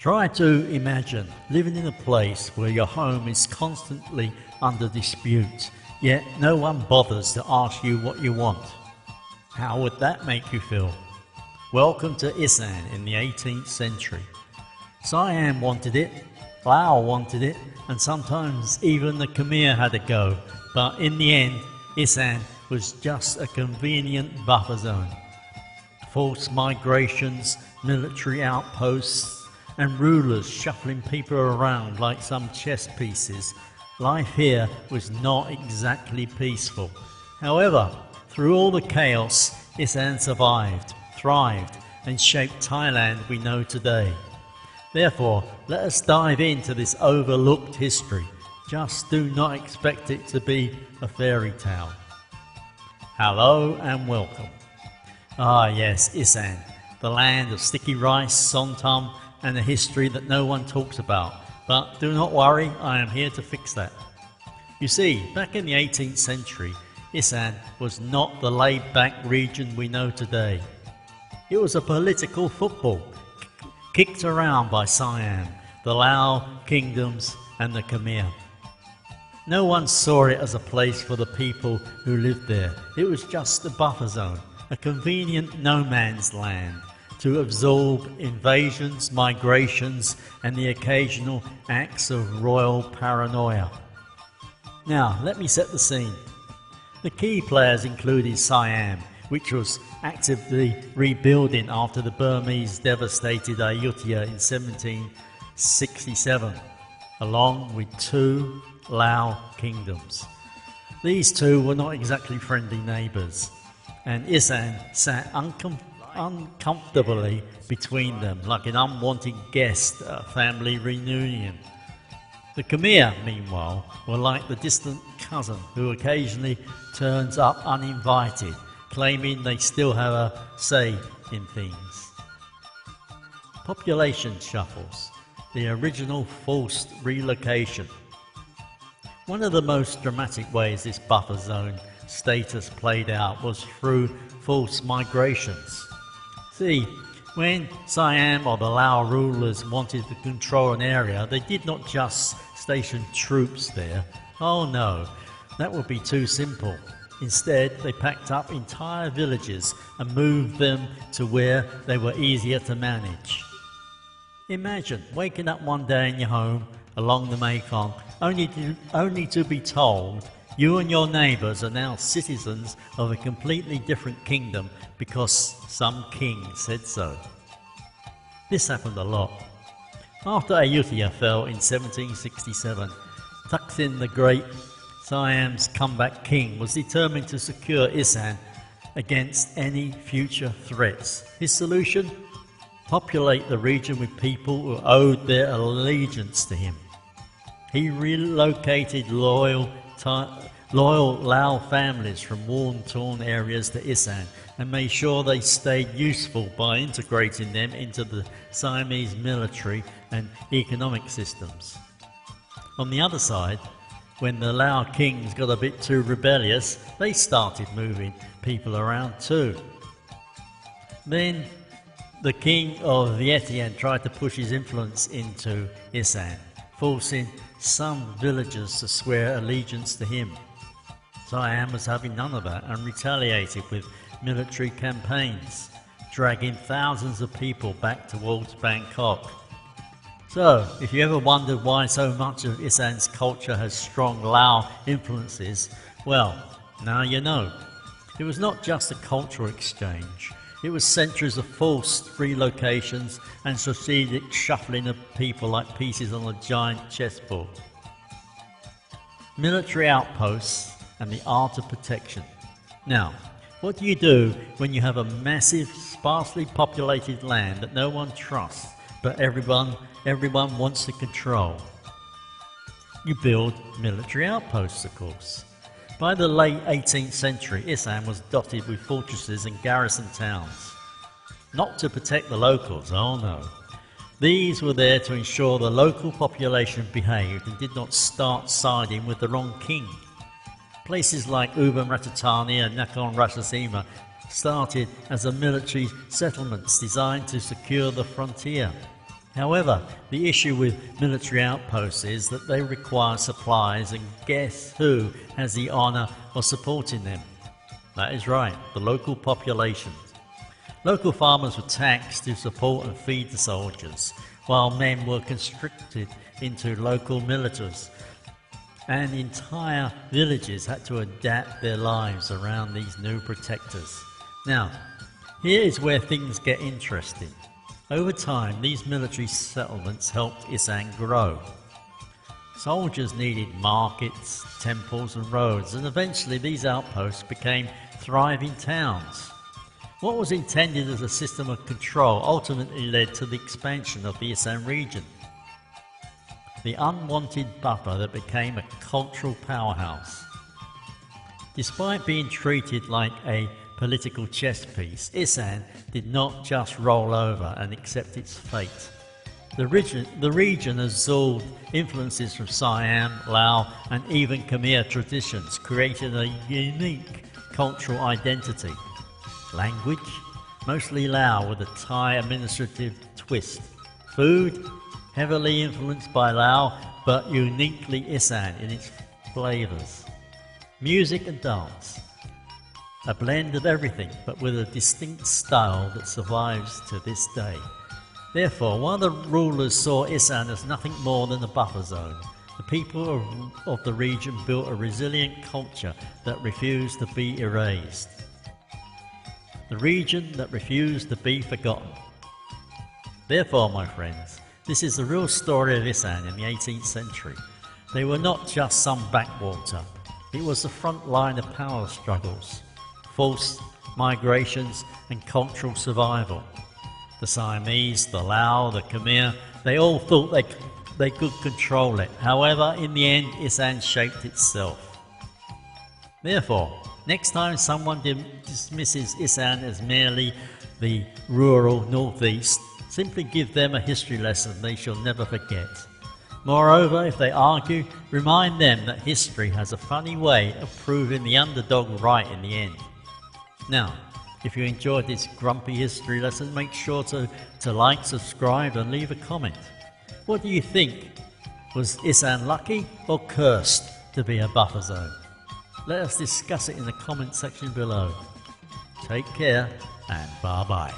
Try to imagine living in a place where your home is constantly under dispute, yet no one bothers to ask you what you want. How would that make you feel? Welcome to Isaan in the 18th century. Siam wanted it, Laos wanted it, and sometimes even the Khmer had a go, but in the end, Isaan was just a convenient buffer zone. Forced migrations, military outposts, and rulers shuffling people around like some chess pieces. Life here was not exactly peaceful. However, through all the chaos, Isaan survived, thrived, and shaped Thailand we know today. Therefore, let us dive into this overlooked history. Just do not expect it to be a fairy tale. Hello and welcome. Ah yes, Isaan, the land of sticky rice, Som Tam, and a history that no one talks about. But do not worry, I am here to fix that. You see, back in the 18th century, Isaan was not the laid-back region we know today. It was a political football, kicked around by Siam, the Lao kingdoms and the Khmer. No one saw it as a place for the people who lived there. It was just a buffer zone, a convenient no man's land to absorb invasions, migrations, and the occasional acts of royal paranoia. Now, let me set the scene. The key players included Siam, which was actively rebuilding after the Burmese devastated Ayutthaya in 1767, along with two Lao kingdoms. These two were not exactly friendly neighbours, and Isaan sat uncomfortably between them, like an unwanted guest at a family reunion. The Khmer, meanwhile, were like the distant cousin who occasionally turns up uninvited, claiming they still have a say in things. Population shuffles, the original forced relocation. One of the most dramatic ways this buffer zone status played out was through forced migrations. See, when Siam or the Lao rulers wanted to control an area, they did not just station troops there. Oh no, that would be too simple. Instead, they packed up entire villages and moved them to where they were easier to manage. Imagine waking up one day in your home along the Mekong only to be told you and your neighbours are now citizens of a completely different kingdom because some king said so. This happened a lot. After Ayutthaya fell in 1767, Thaksin the Great, Siam's comeback king, was determined to secure Isaan against any future threats. His solution? Populate the region with people who owed their allegiance to him. He relocated loyal Lao families from war-torn areas to Isaan and made sure they stayed useful by integrating them into the Siamese military and economic systems. On the other side, when the Lao kings got a bit too rebellious, they started moving people around too. Then the king of Vietnam tried to push his influence into Isaan, forcing some villagers to swear allegiance to him. Siam was having none of that and retaliated with military campaigns, dragging thousands of people back towards Bangkok. So, if you ever wondered why so much of Isaan's culture has strong Lao influences, well, now you know. It was not just a cultural exchange. It was centuries of forced relocations and strategic shuffling of people like pieces on a giant chessboard. Military outposts and the art of protection. Now, what do you do when you have a massive, sparsely populated land that no one trusts, but everyone wants to control? You build military outposts, of course. By the late 18th century, Isaan was dotted with fortresses and garrison towns. Not to protect the locals, oh no. These were there to ensure the local population behaved and did not start siding with the wrong king. Places like Ubon Ratchathani and Nakhon Ratchasima started as military settlements designed to secure the frontier. However, the issue with military outposts is that they require supplies, and guess who has the honour of supporting them? That is right, the local population. Local farmers were taxed to support and feed the soldiers, while men were conscripted into local militaries, and entire villages had to adapt their lives around these new protectors. Now, here is where things get interesting. Over time, these military settlements helped Isaan grow. Soldiers needed markets, temples and roads, and eventually these outposts became thriving towns. What was intended as a system of control ultimately led to the expansion of the Isaan region. The unwanted buffer that became a cultural powerhouse. Despite being treated like a political chess piece, Isaan did not just roll over and accept its fate. The region absorbed influences from Siam, Lao and even Khmer traditions, creating a unique cultural identity. Language, mostly Lao with a Thai administrative twist. Food, heavily influenced by Lao but uniquely Isaan in its flavours. Music and dance, a blend of everything but with a distinct style that survives to this day. Therefore, while the rulers saw Isaan as nothing more than a buffer zone, the people of the region built a resilient culture that refused to be erased. The region that refused to be forgotten. Therefore, my friends, this is the real story of Isaan in the 18th century. They were not just some backwater. It was the front line of power struggles, forced migrations and cultural survival. The Siamese, the Lao, the Khmer, they all thought they could control it. However, in the end, Isaan shaped itself. Therefore, next time someone dismisses Isaan as merely the rural northeast, simply give them a history lesson they shall never forget. Moreover, if they argue, remind them that history has a funny way of proving the underdog right in the end. Now, if you enjoyed this grumpy history lesson, make sure to like, subscribe and leave a comment. What do you think? Was Isaan lucky or cursed to be a buffer zone? Let us discuss it in the comment section below. Take care and bye bye.